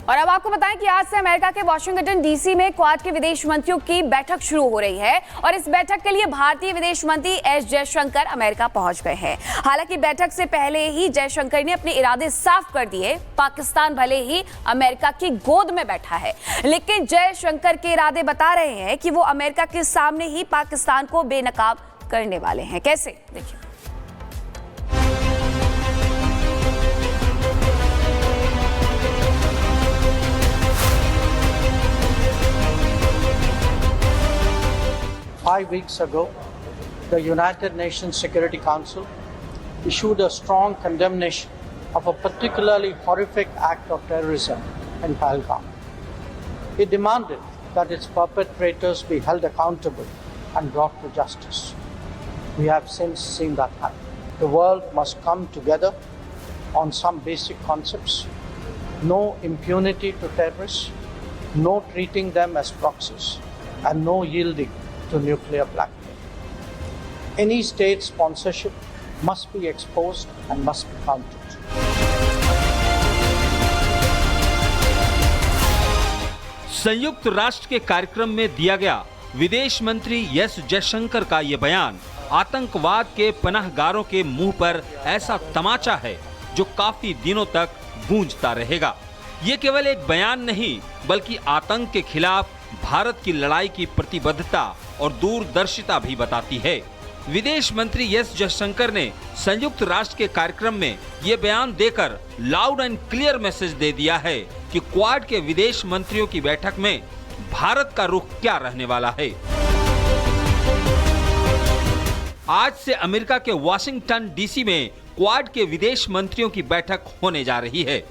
और अब आपको बताएं कि आज से अमेरिका के वाशिंगटन डीसी में क्वाड के विदेश मंत्रियों की बैठक शुरू हो रही है और इस बैठक के लिए भारतीय विदेश मंत्री एस जयशंकर अमेरिका पहुंच गए हैं। हालांकि बैठक से पहले ही जयशंकर ने अपने इरादे साफ कर दिए। पाकिस्तान भले ही अमेरिका की गोद में बैठा है, लेकिन जयशंकर के इरादे बता रहे हैं कि वो अमेरिका के सामने ही पाकिस्तान को बेनकाब करने वाले हैं। कैसे, देखिए। Five weeks ago, the United Nations Security Council issued a strong condemnation of a particularly horrific act of terrorism in Pahalgam. It demanded that its perpetrators be held accountable and brought to justice. We have since seen that happen. The world must come together on some basic concepts: no impunity to terrorists, no treating them as proxies, and no yielding to nuclear blackmail. Any state sponsorship must be exposed and must be countered. संयुक्त राष्ट्र के कार्यक्रम में दिया गया विदेश मंत्री S Jaishankar का ये बयान आतंकवाद के पनाहगारों के मुंह पर ऐसा तमाचा है जो काफी दिनों तक गूंजता रहेगा। ये केवल एक बयान नहीं, बल्कि आतंक के खिलाफ भारत की लड़ाई की प्रतिबद्धता और दूरदर्शिता भी बताती है। विदेश मंत्री एस जयशंकर ने संयुक्त राष्ट्र के कार्यक्रम में ये बयान देकर लाउड एंड क्लियर मैसेज दे दिया है कि क्वाड के विदेश मंत्रियों की बैठक में भारत का रुख क्या रहने वाला है। आज से अमेरिका के वाशिंगटन डीसी में क्वाड के विदेश मंत्रियों की बैठक होने जा रही है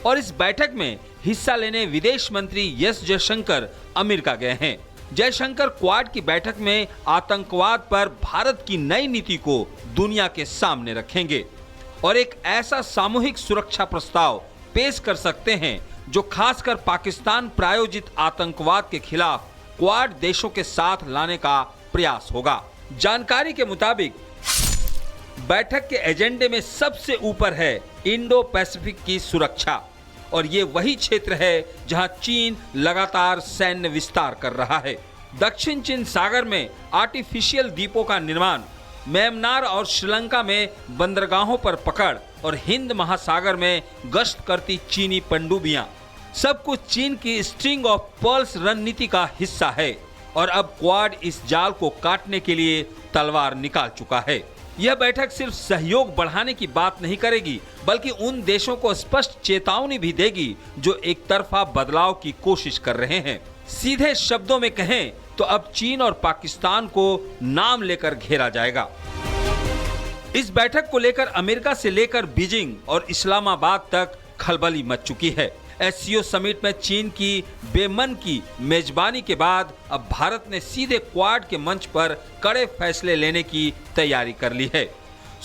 और इस बैठक में हिस्सा लेने विदेश मंत्री एस जयशंकर अमेरिका गए हैं। जयशंकर क्वाड की बैठक में आतंकवाद पर भारत की नई नीति को दुनिया के सामने रखेंगे और एक ऐसा सामूहिक सुरक्षा प्रस्ताव पेश कर सकते हैं जो खासकर पाकिस्तान प्रायोजित आतंकवाद के खिलाफ क्वाड देशों के साथ लाने का प्रयास होगा। जानकारी के मुताबिक बैठक के एजेंडे में सबसे ऊपर है इंडो पैसिफिक की सुरक्षा और ये वही क्षेत्र है जहां चीन लगातार सैन्य विस्तार कर रहा है। दक्षिण चीन सागर में आर्टिफिशियल द्वीपों का निर्माण, म्यांमार और श्रीलंका में बंदरगाहों पर पकड़ और हिंद महासागर में गश्त करती चीनी पनडुब्बियां, सब कुछ चीन की स्ट्रिंग ऑफ पर्ल्स रणनीति का हिस्सा है और अब क्वाड इस जाल को काटने के लिए तलवार निकाल चुका है। यह बैठक सिर्फ सहयोग बढ़ाने की बात नहीं करेगी, बल्कि उन देशों को स्पष्ट चेतावनी भी देगी जो एक तरफा बदलाव की कोशिश कर रहे हैं। सीधे शब्दों में कहें तो अब चीन और पाकिस्तान को नाम लेकर घेरा जाएगा। इस बैठक को लेकर अमेरिका से लेकर बीजिंग और इस्लामाबाद तक खलबली मच चुकी है। एससीओ समिट में चीन की बेमन की मेजबानी के बाद अब भारत ने सीधे क्वाड के मंच पर कड़े फैसले लेने की तैयारी कर ली है।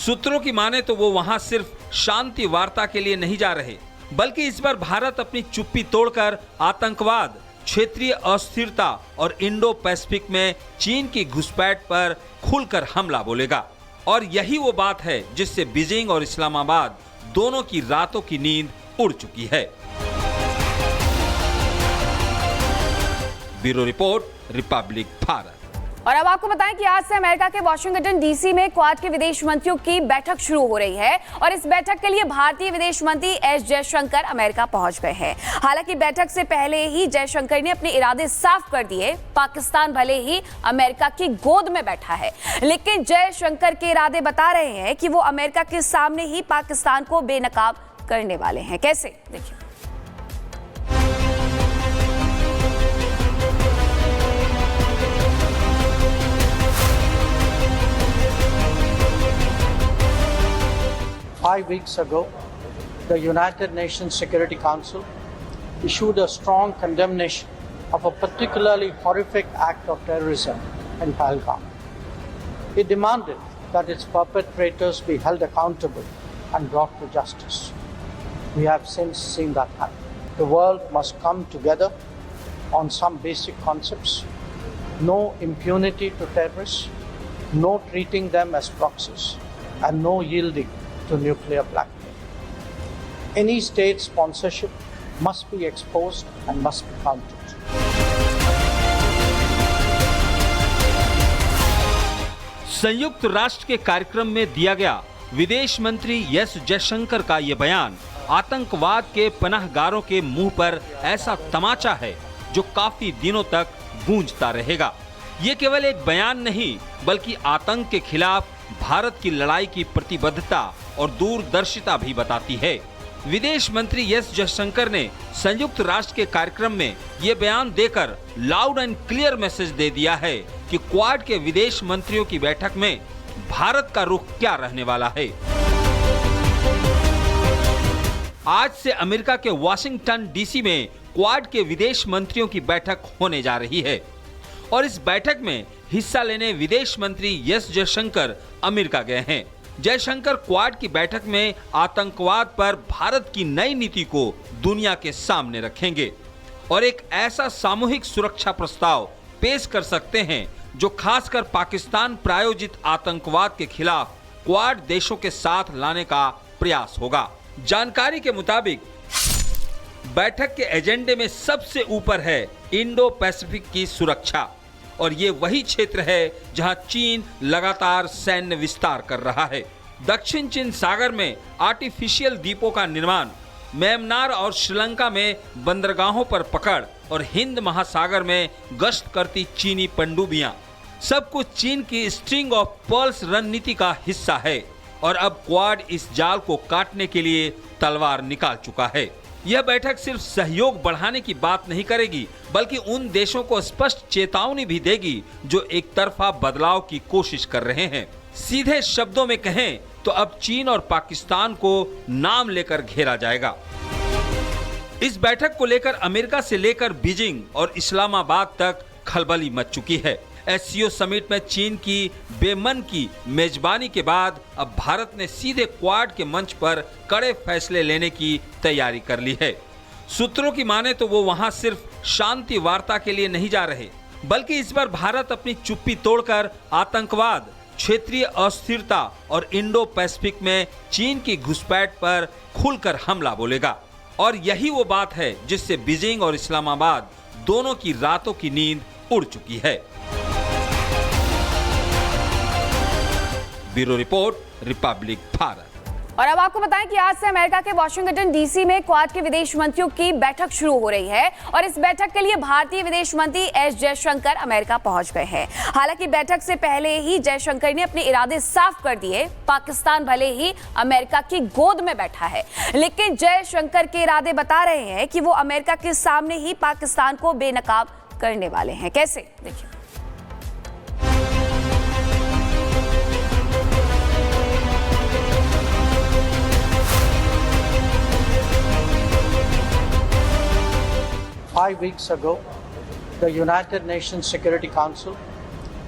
सूत्रों की माने तो वो वहां सिर्फ शांति वार्ता के लिए नहीं जा रहे, बल्कि इस बार भारत अपनी चुप्पी तोड़कर आतंकवाद, क्षेत्रीय अस्थिरता और इंडो पैसिफिक में चीन की घुसपैठ पर खुलकर हमला बोलेगा। और यही वो बात है जिससे बीजिंग और इस्लामाबाद दोनों की रातों की नींद उड़ चुकी है। Bureau report, Republic Bharat. और अब आपको बताएं कि आज से अमेरिका के वाशिंगटन डीसी में क्वाड के विदेश मंत्रियों की बैठक शुरू हो रही है और इस बैठक के लिए भारतीय विदेश मंत्री एस जयशंकर अमेरिका पहुंच गए हैं। हालांकि बैठक से पहले ही जयशंकर ने अपने इरादे साफ कर दिए। पाकिस्तान भले ही अमेरिका की गोद में बैठा है, लेकिन जयशंकर के इरादे बता रहे हैं कि वो अमेरिका के सामने ही पाकिस्तान को बेनकाब करने वाले हैं। कैसे, देखिए। Five weeks ago, the United Nations Security Council issued a strong condemnation of a particularly horrific act of terrorism in Pahalgam. It demanded that its perpetrators be held accountable and brought to justice. We have since seen that happen. The world must come together on some basic concepts: no impunity to terrorists, no treating them as proxies, and no yielding to nuclear blackmail. Any state sponsorship must be exposed and must be counted. संयुक्त राष्ट्र के कार्यक्रम में दिया गया विदेश मंत्री S Jaishankar का ये बयान आतंकवाद के पनाहगारों के मुंह पर ऐसा तमाचा है जो काफी दिनों तक गूंजता रहेगा। ये केवल एक बयान नहीं बल्कि आतंक के खिलाफ भारत की लड़ाई की प्रतिबद्धता और दूरदर्शिता भी बताती है। विदेश मंत्री एस जयशंकर ने संयुक्त राष्ट्र के कार्यक्रम में ये बयान देकर लाउड एंड क्लियर मैसेज दे दिया है कि क्वाड के विदेश मंत्रियों की बैठक में भारत का रुख क्या रहने वाला है। आज से अमेरिका के वाशिंगटन डीसी में क्वाड के विदेश मंत्रियों की बैठक होने जा रही है और इस बैठक में हिस्सा लेने विदेश मंत्री एस जयशंकर अमेरिका गए हैं। जयशंकर क्वाड की बैठक में आतंकवाद पर भारत की नई नीति को दुनिया के सामने रखेंगे और एक ऐसा सामूहिक सुरक्षा प्रस्ताव पेश कर सकते हैं जो खासकर पाकिस्तान प्रायोजित आतंकवाद के खिलाफ क्वाड देशों के साथ लाने का प्रयास होगा। जानकारी के मुताबिक बैठक के एजेंडे में सबसे ऊपर है इंडो पैसिफिक की सुरक्षा और ये वही क्षेत्र है जहां चीन लगातार सैन्य विस्तार कर रहा है। दक्षिण चीन सागर में आर्टिफिशियल द्वीपों का निर्माण, म्यांमार और श्रीलंका में बंदरगाहों पर पकड़ और हिंद महासागर में गश्त करती चीनी पनडुब्बियां, सब कुछ चीन की स्ट्रिंग ऑफ पर्ल्स रणनीति का हिस्सा है और अब क्वाड इस जाल को काटने के लिए तलवार निकाल चुका है। यह बैठक सिर्फ सहयोग बढ़ाने की बात नहीं करेगी बल्कि उन देशों को स्पष्ट चेतावनी भी देगी जो एक तरफा बदलाव की कोशिश कर रहे हैं। सीधे शब्दों में कहें तो अब चीन और पाकिस्तान को नाम लेकर घेरा जाएगा। इस बैठक को लेकर अमेरिका से लेकर बीजिंग और इस्लामाबाद तक खलबली मच चुकी है। एससीओ समिट में चीन की बेमन की मेजबानी के बाद अब भारत ने सीधे क्वाड के मंच पर कड़े फैसले लेने की तैयारी कर ली है। सूत्रों की माने तो वो वहां सिर्फ शांति वार्ता के लिए नहीं जा रहे बल्कि इस बार भारत अपनी चुप्पी तोड़कर आतंकवाद, क्षेत्रीय अस्थिरता और इंडो पैसिफिक में चीन की घुसपैठ पर खुलकर हमला बोलेगा और यही वो बात है जिससे बीजिंग और इस्लामाबाद दोनों की रातों की नींद उड़ चुकी है। Bureau report, Republic Bharat. और अब आपको बताएं कि आज से अमेरिका के वाशिंगटन डीसी में क्वाड के विदेश मंत्रियों की बैठक शुरू हो रही है और इस बैठक के लिए भारतीय विदेश मंत्री एस जयशंकर अमेरिका पहुंच गए हैं। हालांकि बैठक से पहले ही जयशंकर ने अपने इरादे साफ कर दिए। पाकिस्तान भले ही अमेरिका की गोद में बैठा है लेकिन जयशंकर के इरादे बता रहे हैं कि वो अमेरिका के सामने ही पाकिस्तान को बेनकाब करने वाले हैं। कैसे, देखिए। Five weeks ago, the United Nations Security Council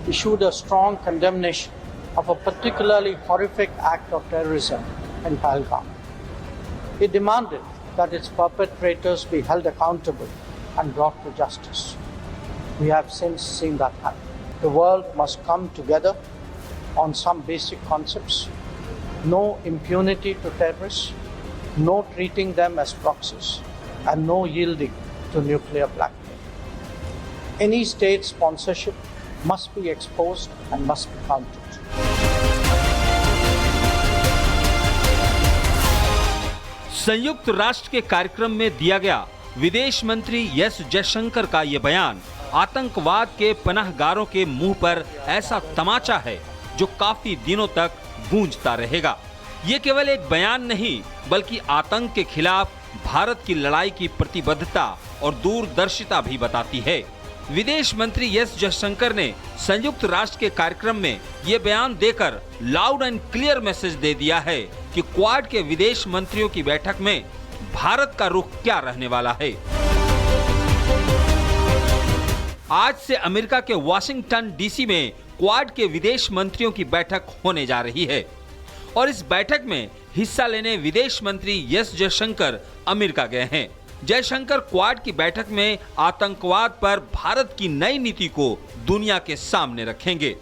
issued a strong condemnation of a particularly horrific act of terrorism in Pahalgam. It demanded that its perpetrators be held accountable and brought to justice. We have since seen that happen. The world must come together on some basic concepts. No impunity to terrorists, no treating them as proxies, and no yielding to nuclear blackmail. Any state sponsorship must be exposed and must be counted. संयुक्त राष्ट्र के कार्यक्रम में दिया गया विदेश मंत्री S Jaishankar का ये बयान आतंकवाद के पनाहगारों के मुंह पर ऐसा तमाचा है जो काफी दिनों तक गूंजता रहेगा। ये केवल एक बयान नहीं बल्कि आतंक के खिलाफ भारत की लड़ाई की प्रतिबद्धता और दूरदर्शिता भी बताती है। विदेश मंत्री एस जयशंकर ने संयुक्त राष्ट्र के कार्यक्रम में ये बयान देकर लाउड एंड क्लियर मैसेज दे दिया है कि क्वाड के विदेश मंत्रियों की बैठक में भारत का रुख क्या रहने वाला है। आज से अमेरिका के वाशिंगटन डीसी में क्वाड के विदेश मंत्रियों की बैठक होने जा रही है और इस बैठक में हिस्सा लेने विदेश मंत्री एस जयशंकर अमेरिका गए हैं। जयशंकर क्वाड की बैठक में आतंकवाद पर भारत की नई नीति को दुनिया के सामने रखेंगे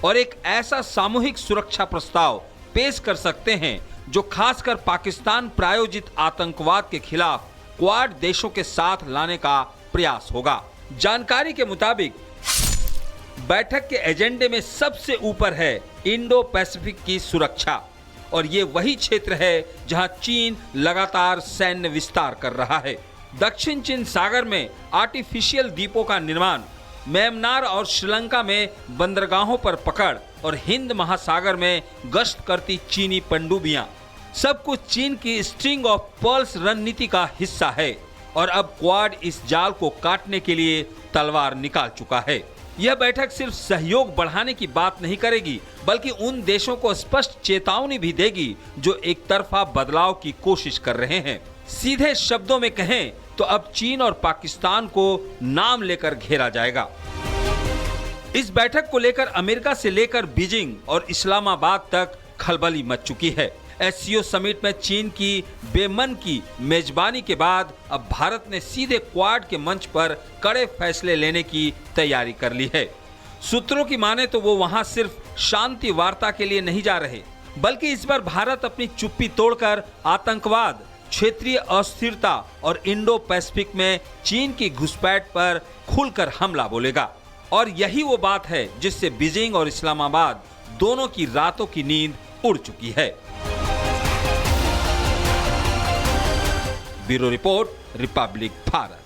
और एक ऐसा सामूहिक सुरक्षा प्रस्ताव पेश कर सकते हैं जो खासकर पाकिस्तान प्रायोजित आतंकवाद के खिलाफ क्वाड देशों के साथ लाने का प्रयास होगा। जानकारी के मुताबिक बैठक के एजेंडे में सबसे ऊपर है इंडो पैसिफिक की सुरक्षा, और ये वही क्षेत्र है जहां चीन लगातार सैन्य विस्तार कर रहा है। दक्षिण चीन सागर में आर्टिफिशियल द्वीपों का निर्माण, म्यांमार और श्रीलंका में बंदरगाहों पर पकड़ और हिंद महासागर में गश्त करती चीनी पनडुब्बियां, सब कुछ चीन की स्ट्रिंग ऑफ पर्ल्स रणनीति का हिस्सा है। और अब क्वाड इस जाल को काटने के लिए तलवार निकाल चुका है। यह बैठक सिर्फ सहयोग बढ़ाने की बात नहीं करेगी, बल्कि उन देशों को स्पष्ट चेतावनी भी देगी जो एक तरफा बदलाव की कोशिश कर रहे हैं। सीधे शब्दों में कहें तो अब चीन और पाकिस्तान को नाम लेकर घेरा जाएगा। इस बैठक को लेकर अमेरिका से लेकर बीजिंग और इस्लामाबाद तक खलबली मच चुकी है। एससीओ समिट में चीन की बेमन की मेजबानी के बाद अब भारत ने सीधे क्वाड के मंच पर कड़े फैसले लेने की तैयारी कर ली है। सूत्रों की माने तो वो वहां सिर्फ शांति वार्ता के लिए नहीं जा रहे, बल्कि इस बार भारत अपनी चुप्पी तोड़कर आतंकवाद, क्षेत्रीय अस्थिरता और इंडो पैसिफिक में चीन की घुसपैठ पर खुलकर हमला बोलेगा। और यही वो बात है जिससे बीजिंग और इस्लामाबाद दोनों की रातों की नींद उड़ चुकी है। Bureau report, Republic Bharat.